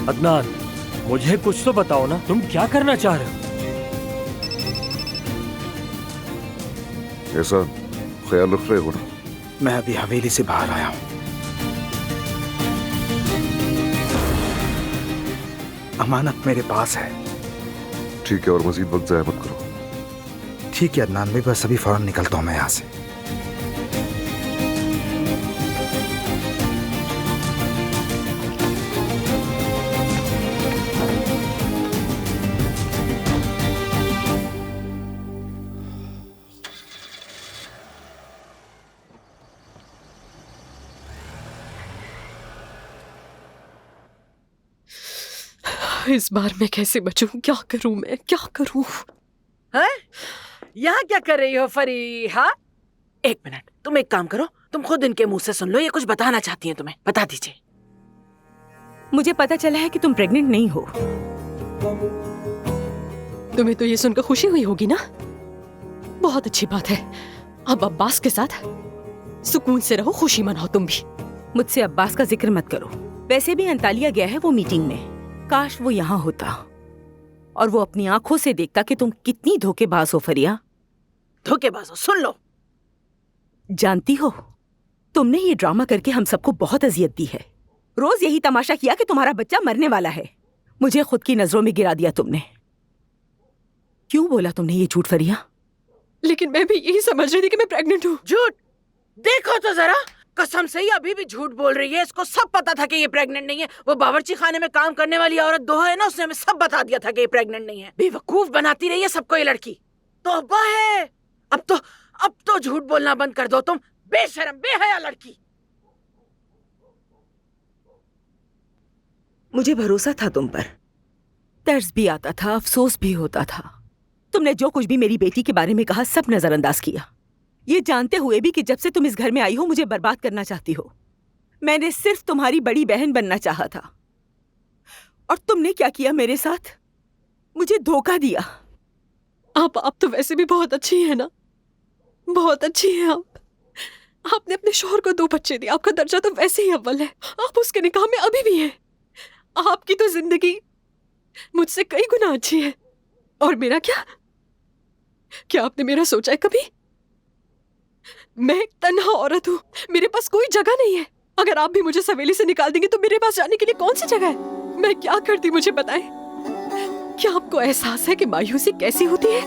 अदनान, मुझे कुछ तो बताओ ना, तुम क्या करना चाह रहे हो? ऐसा ख्याल रख रहे हो ना? मैं अभी हवेली से बाहर आया हूँ। अमानत मेरे पास है। ठीक है, और मजीद वक्त ज़ाया मत करो। ठीक है अदनान, मैं बस अभी फौरन निकलता हूँ मैं यहाँ से। इस बार मैं कैसे बचूं? क्या करूं मैं, क्या करूं? हैं? यहाँ क्या कर रही हो फरीहा? एक मिनट, तुम एक काम करो, तुम खुद इनके मुंह से सुन लो, ये कुछ बताना चाहती हैं तुम्हें, बता दीजिए। मुझे पता चला है कि तुम प्रेग्नेंट नहीं हो। तुम्हें तो ये सुनकर खुशी हुई होगी ना? बहुत अच्छी बात है। अब अब्बास के साथ सुकून से रहो, खुशी मनाओ तुम भी। मुझसे अब्बास का जिक्र मत करो। वैसे भी अंतालिया गया है वो मीटिंग में। काश वो यहाँ होता और वो अपनी आंखों से देखता कि तुम कितनी धोखेबाज हो फरिया। धोखेबाज हो, सुन लो। जानती हो, तुमने ये ड्रामा करके हम सबको बहुत अजियत दी है। रोज यही तमाशा किया कि तुम्हारा बच्चा मरने वाला है। मुझे खुद की नजरों में गिरा दिया तुमने। क्यों बोला तुमने ये झूठ फरिया? लेकिन मैं भी यही समझ रही थी कि मैं प्रेग्नेंट हूँ। झूठ? देखो तो जरा, कसम से ही अभी भी झूठ बोल रही है। इसको सब पता था कि ये प्रेग्नेंट नहीं है। वो बावर्ची खाने में काम करने वाली औरत दोहा है ना, उसने हमें सब बता दिया था कि ये प्रेग्नेंट नहीं है। बेवकूफ बनाती रही है सबको ये लड़की। तौबा है। अब तो झूठ बोलना बंद कर दो तुम, बेशरम बेहया लड़की। मुझे भरोसा था तुम पर। तर्स भी आता था, अफसोस भी होता था। तुमने जो कुछ भी मेरी बेटी के बारे में कहा सब नजरअंदाज किया, ये जानते हुए भी कि जब से तुम इस घर में आई हो मुझे बर्बाद करना चाहती हो। मैंने सिर्फ तुम्हारी बड़ी बहन बनना चाहा था, और तुमने क्या किया मेरे साथ? मुझे धोखा दिया। आप तो वैसे भी बहुत अच्छी है ना, बहुत अच्छी है आप। आपने अपने शौहर को 2 बच्चे दिए, आपका दर्जा तो वैसे ही अव्वल है। आप उसके निकाह में अभी भी हैं। आपकी तो जिंदगी मुझसे कई गुना अच्छी है। और मेरा क्या आपने मेरा सोचा है कभी? मैं एक तन्हा औरत हूँ, मेरे पास कोई जगह नहीं है। अगर आप भी मुझे सवेली से निकाल देंगे तो मेरे पास जाने के लिए कौन सी जगह है? मैं क्या करती मुझे बताएं? क्या आपको एहसास है कि मायूसी कैसी होती है?